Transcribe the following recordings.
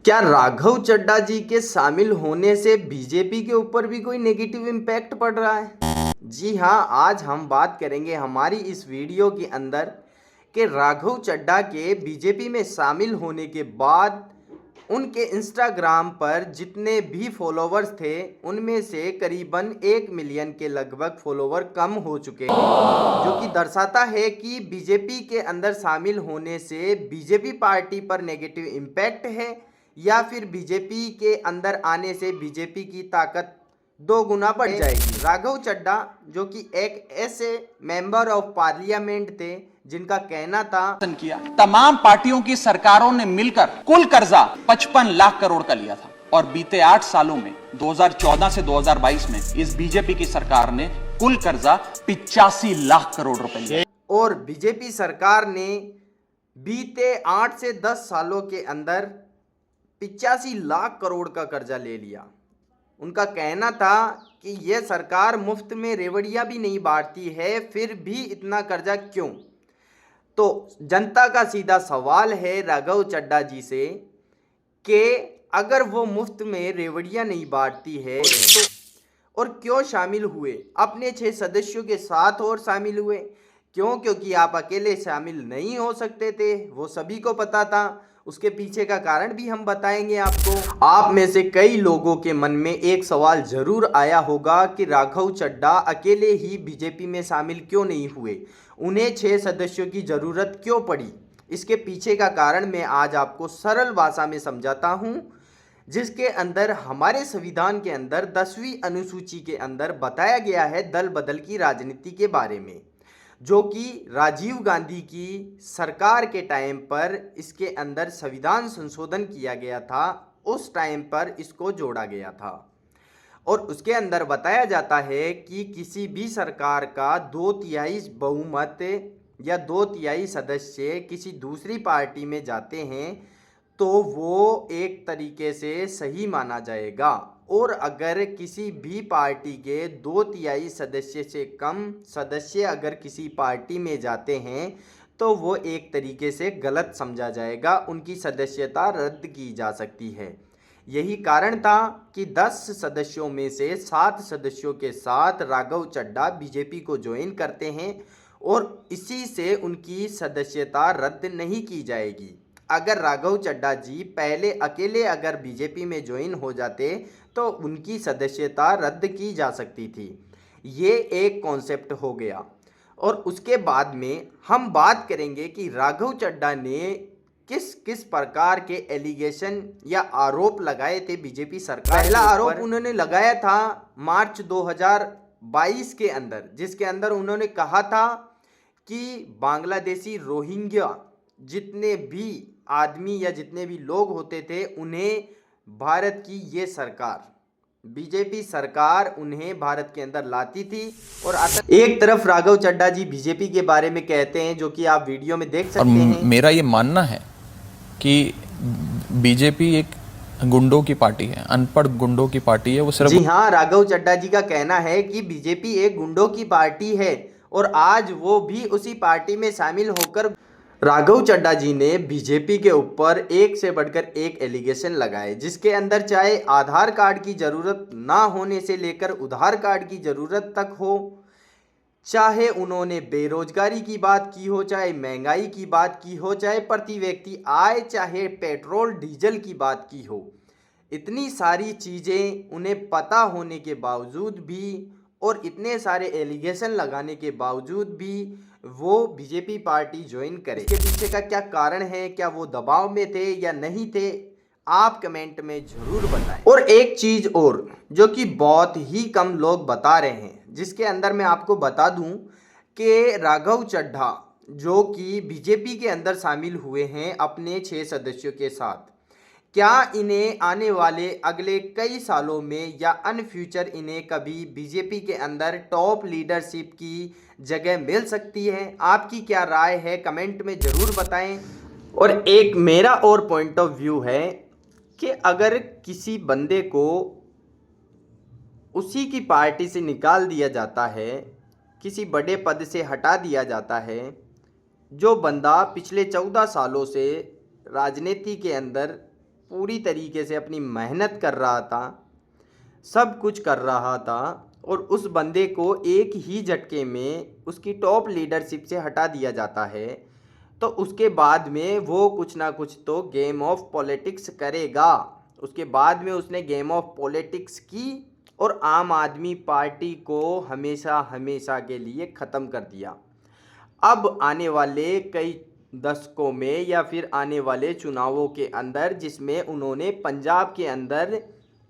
क्या राघव चड्ढा जी के शामिल होने से बीजेपी के ऊपर भी कोई नेगेटिव इम्पैक्ट पड़ रहा है? जी हाँ, आज हम बात करेंगे हमारी इस वीडियो के अंदर कि राघव चड्ढा के बीजेपी में शामिल होने के बाद उनके इंस्टाग्राम पर जितने भी फॉलोवर्स थे उनमें से करीबन 1 मिलियन के लगभग फॉलोवर कम हो चुके हैं, जो कि दर्शाता है कि बीजेपी के अंदर शामिल होने से बीजेपी पार्टी पर नेगेटिव इम्पैक्ट है या फिर बीजेपी के अंदर आने से बीजेपी की ताकत 2 गुना बढ़ जाएगी। राघव चड्ढा जो कि एक ऐसे मेंबर ऑफ पार्लियामेंट थे जिनका कहना था किया तमाम पार्टियों की सरकारों ने मिलकर कुल कर्जा 55 लाख करोड़ का लिया था और बीते 8 सालों में 2014 से 2022 में इस बीजेपी की सरकार ने कुल कर्जा 85 लाख करोड़ रुपए लिया और बीजेपी सरकार ने बीते 8 से 10 सालों के अंदर 85 लाख करोड़ का कर्जा ले लिया। उनका कहना था कि यह सरकार मुफ्त में रेवड़ियां भी नहीं बांटती है, फिर भी इतना कर्जा क्यों? तो जनता का सीधा सवाल है राघव चड्ढा जी से कि अगर वो मुफ्त में रेवड़ियां नहीं बांटती है तो और क्यों शामिल हुए? अपने 6 सदस्यों के साथ और शामिल हुए क्यों? क्योंकि आप अकेले शामिल नहीं हो सकते थे, वो सभी को पता था। उसके पीछे का कारण भी हम बताएंगे आपको। आप में से कई लोगों के मन में एक सवाल जरूर आया होगा कि राघव चड्ढा अकेले ही बीजेपी में शामिल क्यों नहीं हुए, उन्हें 6 सदस्यों की ज़रूरत क्यों पड़ी? इसके पीछे का कारण मैं आज आपको सरल भाषा में समझाता हूँ, जिसके अंदर हमारे संविधान के अंदर 10वीं अनुसूची के अंदर बताया गया है दल बदल की राजनीति के बारे में, जो कि राजीव गांधी की सरकार के टाइम पर इसके अंदर संविधान संशोधन किया गया था। उस टाइम पर इसको जोड़ा गया था और उसके अंदर बताया जाता है कि किसी भी सरकार का 2/3 बहुमत या 2/3 सदस्य किसी दूसरी पार्टी में जाते हैं तो वो एक तरीके से सही माना जाएगा, और अगर किसी भी पार्टी के 2/3 सदस्य से कम सदस्य अगर किसी पार्टी में जाते हैं तो वो एक तरीके से गलत समझा जाएगा, उनकी सदस्यता रद्द की जा सकती है। यही कारण था कि 10 सदस्यों में से 7 सदस्यों के साथ राघव चड्ढा बीजेपी को ज्वाइन करते हैं और इसी से उनकी सदस्यता रद्द नहीं की जाएगी। अगर राघव चड्ढा जी पहले अकेले अगर बीजेपी में ज्वाइन हो जाते तो उनकी सदस्यता रद्द की जा सकती थी। ये एक कॉन्सेप्ट हो गया। और उसके बाद में हम बात करेंगे कि राघव चड्ढा ने किस किस प्रकार के एलिगेशन या आरोप लगाए थे बीजेपी सरकार। पहला आरोप उन्होंने लगाया था मार्च 2022 के अंदर, जिसके अंदर उन्होंने कहा था कि बांग्लादेशी रोहिंग्या जितने भी आदमी या जितने भी लोग होते थे उन्हें भारत की ये सरकार बीजेपी सरकार उन्हें भारत के अंदर लाती थी। और एक तरफ राघव चड्ढा जी बीजेपी के बारे में कहते हैं, जो कि आप वीडियो में देख सकते हैं। मेरा ये मानना है कि बीजेपी एक गुंडों की पार्टी है, अनपढ़ गुंडों की पार्टी है। वो सिर्फ जी हाँ, राघव चड्ढा जी का कहना है कि बीजेपी एक गुंडों की पार्टी है और आज वो भी उसी पार्टी में शामिल होकर राघव चड्ढा जी ने बीजेपी के ऊपर एक से बढ़कर एक एलिगेशन लगाए, जिसके अंदर चाहे आधार कार्ड की ज़रूरत ना होने से लेकर उधार कार्ड की ज़रूरत तक हो, चाहे उन्होंने बेरोजगारी की बात की हो, चाहे महंगाई की बात की हो, चाहे प्रति व्यक्ति आय, चाहे पेट्रोल डीजल की बात की हो, इतनी सारी चीज़ें उन्हें पता होने के बावजूद भी और इतने सारे एलिगेशन लगाने के बावजूद भी वो बीजेपी पार्टी ज्वाइन करे। इसके पीछे का क्या कारण है? क्या वो दबाव में थे या नहीं थे? आप कमेंट में ज़रूर बताएं। और एक चीज़ और जो कि बहुत ही कम लोग बता रहे हैं, जिसके अंदर मैं आपको बता दूं कि राघव चड्ढा जो कि बीजेपी के अंदर शामिल हुए हैं अपने 6 सदस्यों के साथ, क्या इन्हें आने वाले अगले कई सालों में या अन फ्यूचर इन्हें कभी बीजेपी के अंदर टॉप लीडरशिप की जगह मिल सकती है? आपकी क्या राय है? कमेंट में ज़रूर बताएं। और एक मेरा और पॉइंट ऑफ व्यू है कि अगर किसी बंदे को उसी की पार्टी से निकाल दिया जाता है, किसी बड़े पद से हटा दिया जाता है, जो बंदा पिछले 14 सालों से राजनीति के अंदर पूरी तरीके से अपनी मेहनत कर रहा था, सब कुछ कर रहा था, और उस बंदे को एक ही झटके में उसकी टॉप लीडरशिप से हटा दिया जाता है, तो उसके बाद में वो कुछ ना कुछ तो गेम ऑफ पॉलिटिक्स करेगा। उसके बाद में उसने गेम ऑफ पॉलिटिक्स की और आम आदमी पार्टी को हमेशा हमेशा के लिए ख़त्म कर दिया। अब आने वाले कई दशकों में या फिर आने वाले चुनावों के अंदर, जिसमें उन्होंने पंजाब के अंदर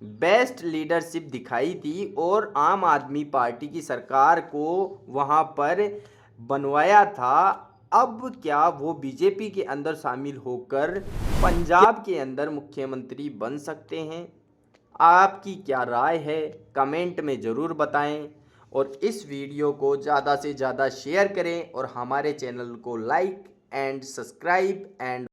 बेस्ट लीडरशिप दिखाई थी और आम आदमी पार्टी की सरकार को वहाँ पर बनवाया था, अब क्या वो बीजेपी के अंदर शामिल होकर पंजाब के अंदर मुख्यमंत्री बन सकते हैं? आपकी क्या राय है, कमेंट में ज़रूर बताएं, और इस वीडियो को ज़्यादा से ज़्यादा शेयर करें और हमारे चैनल को लाइक एंड सब्सक्राइब एंड